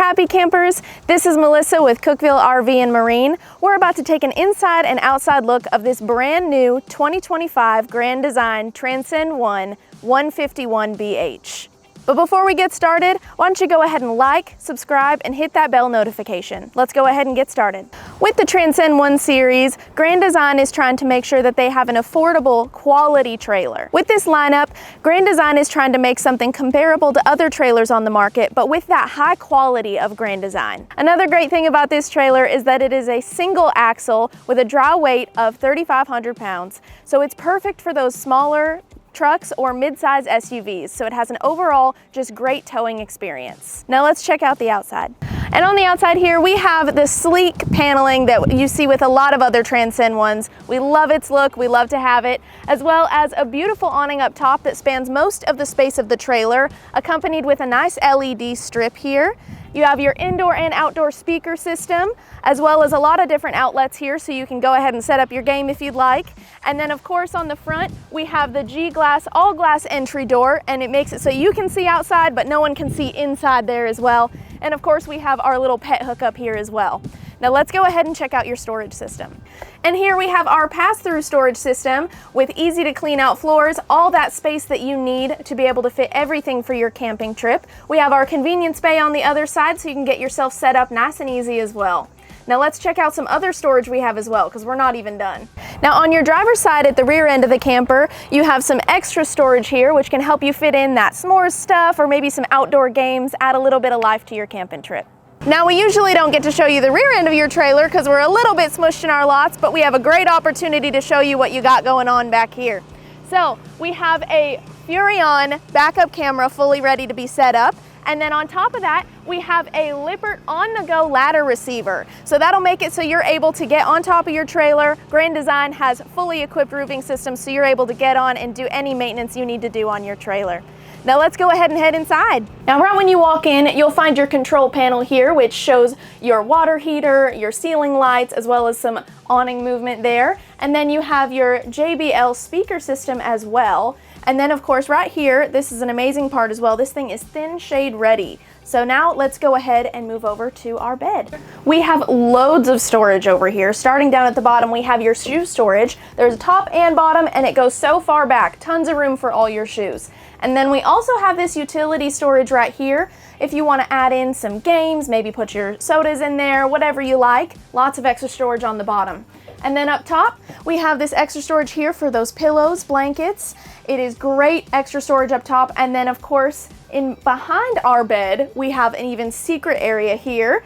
happy campers, this is Melissa with Cookeville RV and Marine. We're about to take an inside and outside look of this brand new 2025 Grand Design Transcend ONE 151BH. But before we get started, why don't you go ahead and like, subscribe, and hit that bell notification. Let's go ahead and get started. With the Transcend ONE series, Grand Design is trying to make sure that they have an affordable, quality trailer. With this lineup, Grand Design is trying to make something comparable to other trailers on the market, but with that high quality of Grand Design. Another great thing about this trailer is that it is a single axle with a dry weight of 3,500 pounds. So it's perfect for those smaller trucks or mid-size SUVs, so it has an overall just great towing experience. Now let's check out the outside. And on the outside here, we have the sleek paneling that you see with a lot of other Transcend ones. We love its look, we love to have it, as well as a beautiful awning up top that spans most of the space of the trailer, accompanied with a nice LED strip here. You have your indoor and outdoor speaker system, as well as a lot of different outlets here, so you can go ahead and set up your game if you'd like. And then of course on the front, we have the G-Glass all glass entry door, and it makes it so you can see outside, but no one can see inside there as well. And of course we have our little pet hookup here as well. Now let's go ahead and check out your storage system. And here we have our pass-through storage system with easy to clean out floors, all that space that you need to be able to fit everything for your camping trip. We have our convenience bay on the other side so you can get yourself set up nice and easy as well. Now let's check out some other storage we have as well, because we're not even done. Now on your driver's side at the rear end of the camper, you have some extra storage here which can help you fit in that s'mores stuff or maybe some outdoor games, add a little bit of life to your camping trip. Now we usually don't get to show you the rear end of your trailer because we're a little bit smushed in our lots, but we have a great opportunity to show you what you got going on back here. So we have a Furrion backup camera fully ready to be set up. And then on top of that, we have a Lippert on-the-go ladder receiver. So that'll make it so you're able to get on top of your trailer. Grand Design has fully equipped roofing systems so you're able to get on and do any maintenance you need to do on your trailer. Now let's go ahead and head inside. Now right when you walk in, you'll find your control panel here, which shows your water heater, your ceiling lights, as well as some awning movement there. And then you have your JBL speaker system as well. And then of course right here, this is an amazing part as well. This thing is thin shade ready. So now let's go ahead and move over to our bed. We have loads of storage over here. Starting down at the bottom, we have your shoe storage. There's top and bottom, and it goes so far back. Tons of room for all your shoes. And then we also have this utility storage right here. If you want to add in some games, maybe put your sodas in there, whatever you like. Lots of extra storage on the bottom. And then up top, we have this extra storage here for those pillows, blankets. It is great extra storage up top. And then of course, behind our bed, we have an even secret area here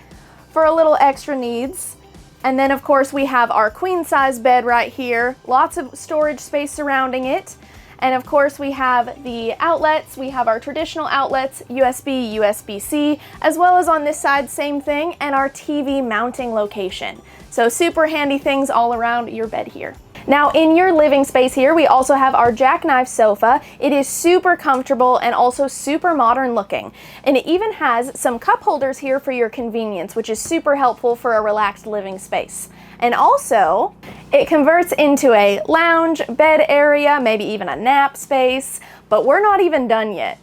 for a little extra needs. And then of course, we have our queen size bed right here. Lots of storage space surrounding it. And of course we have the outlets, we have our traditional outlets, USB, USB-C, as well as on this side, same thing, and our TV mounting location. So super handy things all around your bed here. Now in your living space here, we also have our jackknife sofa. It is super comfortable and also super modern looking. And it even has some cup holders here for your convenience, which is super helpful for a relaxed living space. And also, it converts into a lounge, bed area, maybe even a nap space, but we're not even done yet.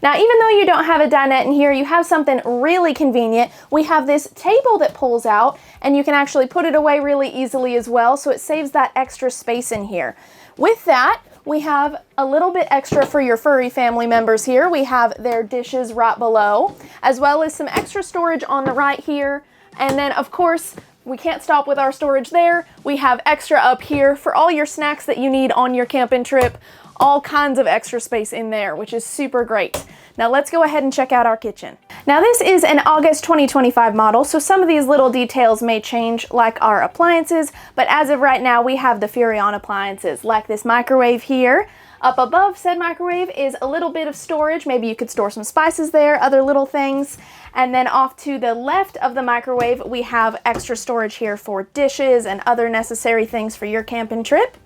Now, even though you don't have a dinette in here, you have something really convenient. We have this table that pulls out, and you can actually put it away really easily as well, so it saves that extra space in here. With that, we have a little bit extra for your furry family members here. We have their dishes right below, as well as some extra storage on the right here. And then, of course, we can't stop with our storage there. We have extra up here for all your snacks that you need on your camping trip. All kinds of extra space in there, which is super great. Now let's go ahead and check out our kitchen. Now this is an August 2025 model, so some of these little details may change, like our appliances, but as of right now, we have the Furrion appliances, like this microwave here. Up above said microwave is a little bit of storage. Maybe you could store some spices there, other little things. And then off to the left of the microwave, we have extra storage here for dishes and other necessary things for your camping trip.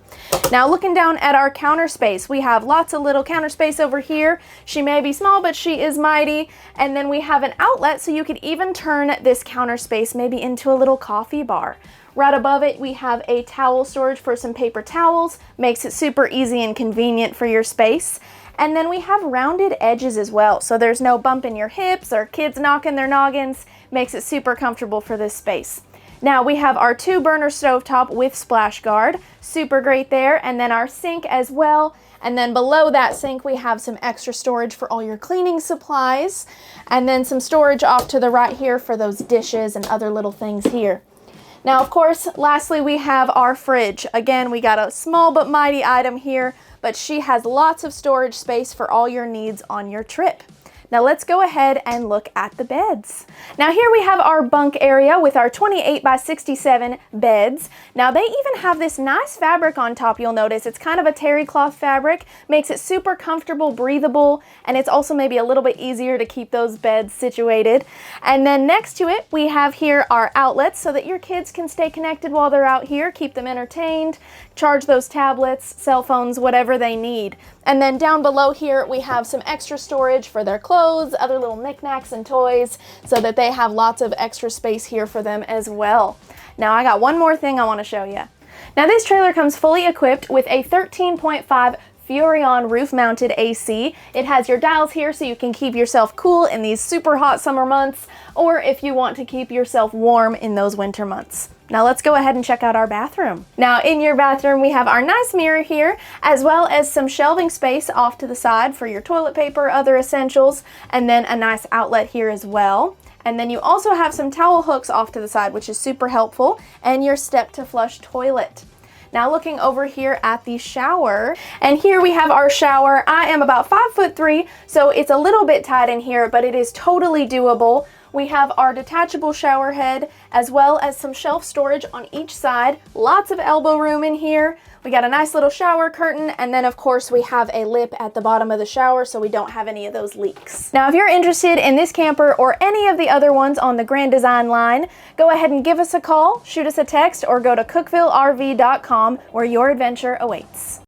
Now looking down at our counter space, we have lots of little counter space over here. She may be small, but she is mighty. And then we have an outlet, so you could even turn this counter space maybe into a little coffee bar. Right above it, we have a towel storage for some paper towels. Makes it super easy and convenient for your space. And then we have rounded edges as well, so there's no bump in your hips or kids knocking their noggins. Makes it super comfortable for this space. Now we have our 2-burner stovetop with splash guard, super great there, and then our sink as well. And then below that sink we have some extra storage for all your cleaning supplies, and then some storage off to the right here for those dishes and other little things here. Now, of course, lastly we have our fridge. Again, we got a small but mighty item here, but she has lots of storage space for all your needs on your trip. Now let's go ahead and look at the beds. Now here we have our bunk area with our 28 by 67 beds. Now they even have this nice fabric on top, you'll notice. It's kind of a terry cloth fabric, makes it super comfortable, breathable, and it's also maybe a little bit easier to keep those beds situated. And then next to it, we have here our outlets so that your kids can stay connected while they're out here, keep them entertained, charge those tablets, cell phones, whatever they need. And then down below here, we have some extra storage for their clothes, other little knickknacks and toys, so that they have lots of extra space here for them as well. Now I got one more thing I want to show you. Now this trailer comes fully equipped with a 13.5 Furrion roof-mounted AC. It has your dials here so you can keep yourself cool in these super hot summer months, or if you want to keep yourself warm in those winter months. Now let's go ahead and check out our bathroom. Now in your bathroom we have our nice mirror here, as well as some shelving space off to the side for your toilet paper, other essentials, and then a nice outlet here as well. And then you also have some towel hooks off to the side, which is super helpful, and your step to flush toilet. Now looking over here at the shower, and here we have our shower. I am about 5'3", so it's a little bit tight in here, but it is totally doable. We have our detachable shower head, as well as some shelf storage on each side. Lots of elbow room in here. We got a nice little shower curtain, and then of course we have a lip at the bottom of the shower so we don't have any of those leaks. Now if you're interested in this camper or any of the other ones on the Grand Design line, go ahead and give us a call, shoot us a text, or go to cookvillerv.com where your adventure awaits.